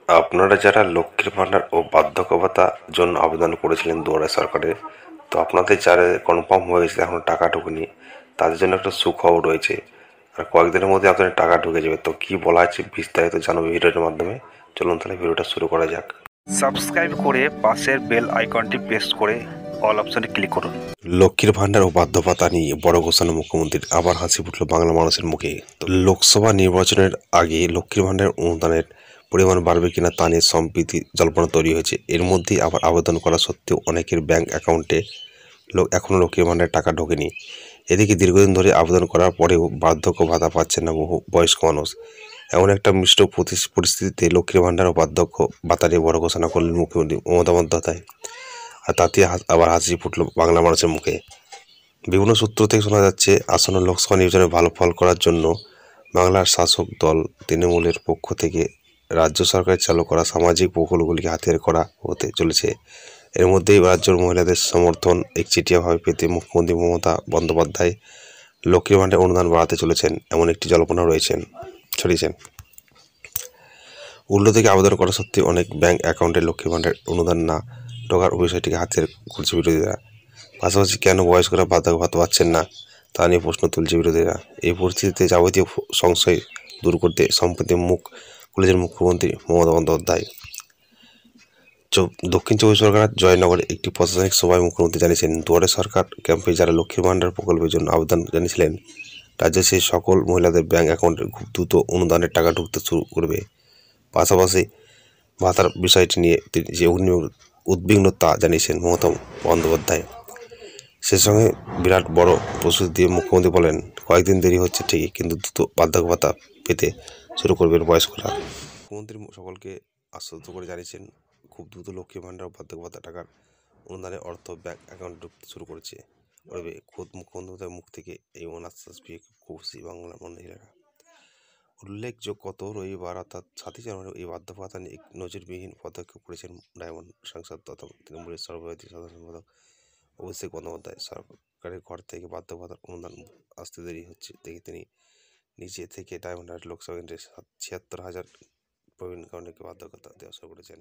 আপনারা যারা লক্ষ্মীর ভাণ্ডার ও বার্ধক্য ভাতার জন্য আবেদন করেছিলেন দুয়ারে সরকারে, তো আপনাদের যারা কনফার্ম হয়ে গেছে এখনো টাকা ঢোকেনি, তাদের জন্য একটা সুখবর রয়েছে। আর কয়েকদিনের মধ্যে আপনাদের টাকা ঢুকে যাবে। তো কি বলা আছে বিস্তারিত জানাবো ভিডিওর মাধ্যমে। চলুন তাহলে ভিডিওটা শুরু করা যাক। সাবস্ক্রাইব করে পাশের বেল আইকনটি প্রেস করে অল অপশনে ক্লিক করুন। লক্ষ্মীর ভাণ্ডার ও বার্ধক্য ভাতা নিয়ে বড় ঘোষণা মুখ্যমন্ত্রীর, আবার হাসি ফুটল বাংলা মানুষের মুখে। তো লোকসভা নির্বাচনের আগে লক্ষ্মীর ভাণ্ডার অনুদানের পরিমাণ বাড়বে কিনা তা নিয়ে সম্প্রীতি জল্পনা তৈরি হয়েছে। এর মধ্যেই আবার আবেদন করা সত্ত্বেও অনেকের ব্যাংক অ্যাকাউন্টে এখনও লক্ষ্মীর ভাণ্ডারের টাকা ঢোকেনি। এদিকে দীর্ঘদিন ধরে আবেদন করার পরেও বার্ধক্য ভাতা পাচ্ছেন না বহু বয়স্ক মানুষ। এমন একটা মিশ্র পরিস্থিতিতে লক্ষ্মীর ভাণ্ডার ও বার্ধক্য ভাতা নিয়ে বড় ঘোষণা করলেন মুখ্যমন্ত্রী মমতা বন্দ্যোপাধ্যায়। আর তাতে আবার হাসি ফুটল বাংলা মানুষের মুখে। বিভিন্ন সূত্র থেকে শোনা যাচ্ছে, আসন্ন লোকসভা নির্বাচনে ভালো ফল করার জন্য বাংলার শাসক দল তৃণমূলের পক্ষ থেকে রাজ্য সরকারের চালু করা সামাজিক প্রকল্পগুলিকে হাতিয়ার করা হতে চলেছে। এর মধ্যেই রাজ্যের মহিলাদের সমর্থন একচেটিয়াভাবে পেতে মুখ্যমন্ত্রী মমতা বন্দ্যোপাধ্যায় লক্ষ্মীর ভাণ্ডার অনুদান বাড়াতে চলেছেন, এমন একটি জল্পনা ছড়িয়েছেন। উল্টো থেকে আবেদন করা সত্ত্বেও অনেক ব্যাংক অ্যাকাউন্টে লক্ষ্মীর ভাণ্ডার অনুদান না ঢোকার বিষয়টিকে হাতিয়ার করছে বিরোধীরা। পাশাপাশি কেন বয়স্করা বার্ধক্য ভাতা পাচ্ছেন না তা নিয়ে প্রশ্ন তুলছে বিরোধীরা। এই পরিস্থিতিতে যাবতীয় সংশয় দূর করতে সম্প্রতি মুখ খুলেছেন মুখ্যমন্ত্রী মমতা বন্দ্যোপাধ্যায়। দক্ষিণ চব্বিশ পরগনার জয়নগরে একটি প্রশাসনিক সভায় মুখ্যমন্ত্রী জানিয়েছেন, দুয়ারে সরকার ক্যাম্পে যারা লক্ষ্মীর ভাণ্ডার প্রকল্পের জন্য আবেদন জানিয়েছিলেন, রাজ্যের সেই সকল মহিলাদের ব্যাংক অ্যাকাউন্টে খুব দ্রুত অনুদানের টাকা ঢুকতে শুরু করবে। পাশাপাশি ভাতার বিষয়টি নিয়ে তিনি যে উদ্বিগ্নতা জানিয়েছেন মমতা বন্দ্যোপাধ্যায়, সে সঙ্গে বিরাট বড় প্রস্তুতি দিয়ে মুখ্যমন্ত্রী বলেন, কয়েকদিন দেরি হচ্ছে ঠিকই, কিন্তু দ্রুত বার্ধক্য ভাতা পেতে শুরু করবেন বয়স্করা। মুখ্যমন্ত্রী সকলকে আশ্বস্ত করে জানিয়েছেন, খুব দ্রুত লক্ষ্মীর ভাণ্ডার ও বার্ধক্য ভাতা টাকার অনুদানের অর্থ ব্যাংক অ্যাকাউন্টে ঢুকতে শুরু করবে। খোদ মুখ্যমন্ত্রীর মুখ থেকে এই আশ্বাস পেয়ে খুশি বাংলা মহিলারা। উল্লেখযোগ্য, গত রবিবার অর্থাৎ 7ই জানুয়ারি এই বার্ধক্য ভাতা নিয়ে এক নজিরবিহীন পদক্ষেপ করেছেন ডায়মন্ড সাংসদ তথা তৃণমূলের সর্বভারতীয় সাধারণ সম্পাদক অভিষেক বন্দ্যোপাধ্যায়। সরকারের ঘর থেকে বার্ধক্য ভাতার অনুদান আসতে দেরি হচ্ছে দেখে তিনি নিজে থেকে ডায়মন্ড লোকসভা কেন্দ্রে 76,000 প্রবীণ কর্মীকে বার্ধক্য ভাতা দেওয়া শুরু করেছেন।